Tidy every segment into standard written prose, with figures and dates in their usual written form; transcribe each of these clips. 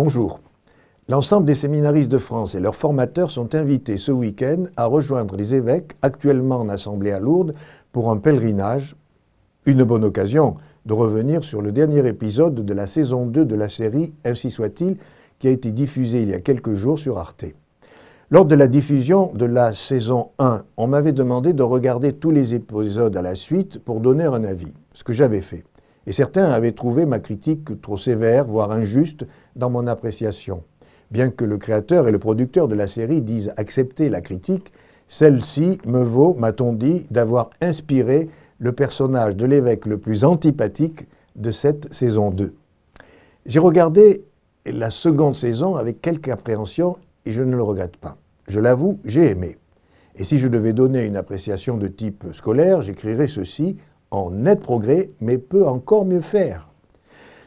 Bonjour. L'ensemble des séminaristes de France et leurs formateurs sont invités ce week-end à rejoindre les évêques actuellement en assemblée à Lourdes pour un pèlerinage, une bonne occasion de revenir sur le dernier épisode de la saison 2 de la série « Ainsi soit-il » qui a été diffusée il y a quelques jours sur Arte. Lors de la diffusion de la saison 1, on m'avait demandé de regarder tous les épisodes à la suite pour donner un avis, ce que j'avais fait. Et certains avaient trouvé ma critique trop sévère, voire injuste, dans mon appréciation. Bien que le créateur et le producteur de la série disent accepter la critique, celle-ci me vaut, m'a-t-on dit, d'avoir inspiré le personnage de l'évêque le plus antipathique de cette saison 2. J'ai regardé la seconde saison avec quelque appréhension et je ne le regrette pas. Je l'avoue, j'ai aimé. Et si je devais donner une appréciation de type scolaire, j'écrirais ceci: en net progrès, mais peut encore mieux faire.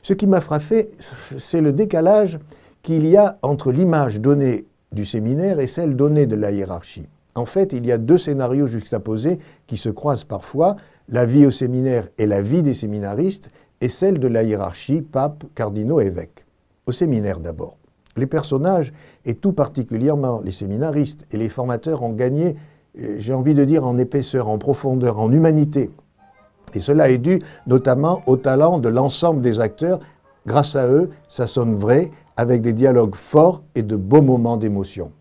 Ce qui m'a frappé, c'est le décalage qu'il y a entre l'image donnée du séminaire et celle donnée de la hiérarchie. En fait, il y a deux scénarios juxtaposés qui se croisent parfois, la vie au séminaire et la vie des séminaristes, et celle de la hiérarchie, pape, cardinaux, évêques. Au séminaire d'abord. Les personnages, et tout particulièrement les séminaristes et les formateurs, ont gagné, j'ai envie de dire, en épaisseur, en profondeur, en humanité. Et cela est dû notamment au talent de l'ensemble des acteurs. Grâce à eux, ça sonne vrai, avec des dialogues forts et de beaux moments d'émotion.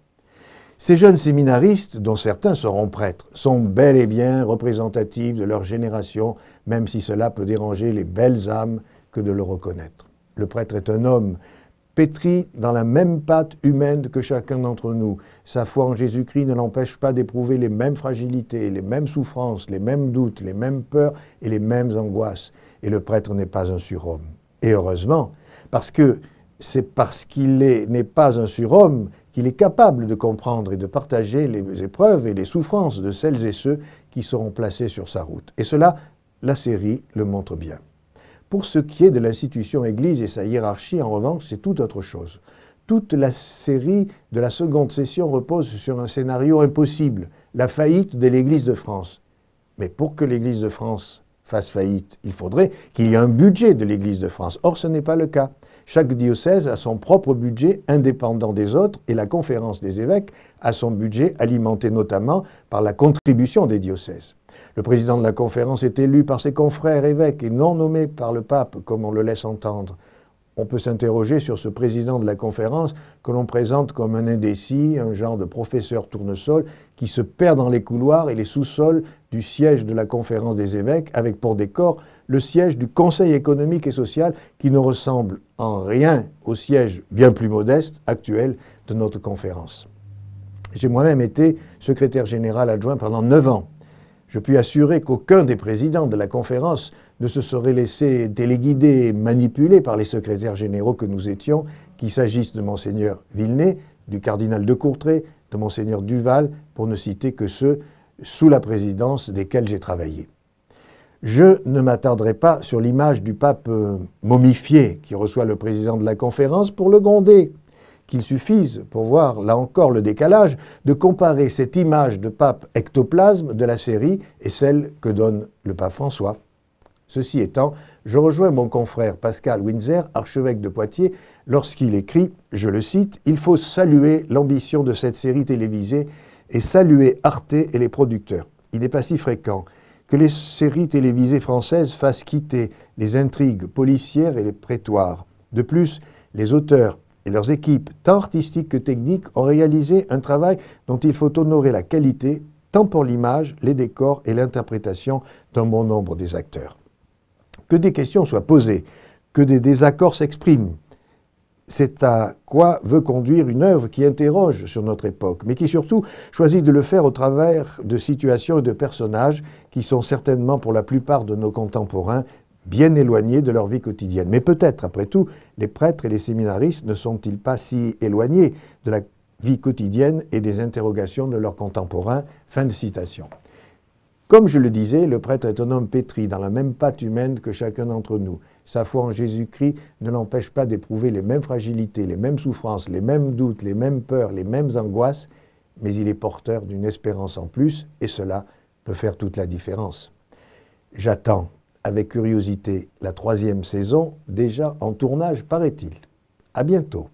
Ces jeunes séminaristes, dont certains seront prêtres, sont bel et bien représentatifs de leur génération, même si cela peut déranger les belles âmes que de le reconnaître. Le prêtre est un homme pétri dans la même pâte humaine que chacun d'entre nous. Sa foi en Jésus-Christ ne l'empêche pas d'éprouver les mêmes fragilités, les mêmes souffrances, les mêmes doutes, les mêmes peurs et les mêmes angoisses. Et le prêtre n'est pas un surhomme. Et heureusement, parce que c'est parce qu'il n'est pas un surhomme qu'il est capable de comprendre et de partager les épreuves et les souffrances de celles et ceux qui seront placés sur sa route. Et cela, la série le montre bien. Pour ce qui est de l'institution Église et sa hiérarchie, en revanche, c'est tout autre chose. Toute la série de la seconde session repose sur un scénario impossible, la faillite de l'Église de France. Mais pour que l'Église de France fasse faillite, il faudrait qu'il y ait un budget de l'Église de France. Or, ce n'est pas le cas. Chaque diocèse a son propre budget indépendant des autres et la conférence des évêques a son budget alimenté notamment par la contribution des diocèses. Le président de la conférence est élu par ses confrères évêques et non nommé par le pape, comme on le laisse entendre. On peut s'interroger sur ce président de la conférence que l'on présente comme un indécis, un genre de professeur tournesol qui se perd dans les couloirs et les sous-sols du siège de la conférence des évêques avec pour décor le siège du Conseil économique et social qui ne ressemble en rien au siège bien plus modeste actuel de notre conférence. J'ai moi-même été secrétaire général adjoint pendant 9 ans. Je puis assurer qu'aucun des présidents de la conférence ne se serait laissé téléguider et manipuler par les secrétaires généraux que nous étions, qu'il s'agisse de Monseigneur Villenay, du cardinal de Courtrai, de Monseigneur Duval, pour ne citer que ceux sous la présidence desquels j'ai travaillé. Je ne m'attarderai pas sur l'image du pape momifié qui reçoit le président de la conférence pour le gronder. Qu'il suffise, pour voir là encore le décalage, de comparer cette image de pape ectoplasme de la série et celle que donne le pape François. Ceci étant, je rejoins mon confrère Pascal Winzer, archevêque de Poitiers, lorsqu'il écrit, je le cite, « Il faut saluer l'ambition de cette série télévisée et saluer Arte et les producteurs. Il n'est pas si fréquent que les séries télévisées françaises fassent quitter les intrigues policières et les prétoires. De plus, les auteurs et leurs équipes, tant artistiques que techniques, ont réalisé un travail dont il faut honorer la qualité, tant pour l'image, les décors et l'interprétation d'un bon nombre des acteurs. Que des questions soient posées, que des désaccords s'expriment, c'est à quoi veut conduire une œuvre qui interroge sur notre époque, mais qui surtout choisit de le faire au travers de situations et de personnages qui sont certainement pour la plupart de nos contemporains bien éloignés de leur vie quotidienne. Mais peut-être, après tout, les prêtres et les séminaristes ne sont-ils pas si éloignés de la vie quotidienne et des interrogations de leurs contemporains ? Fin de citation. Comme je le disais, le prêtre est un homme pétri dans la même pâte humaine que chacun d'entre nous. Sa foi en Jésus-Christ ne l'empêche pas d'éprouver les mêmes fragilités, les mêmes souffrances, les mêmes doutes, les mêmes peurs, les mêmes angoisses, mais il est porteur d'une espérance en plus, et cela peut faire toute la différence. J'attends avec curiosité la 3e saison, déjà en tournage, paraît-il. À bientôt.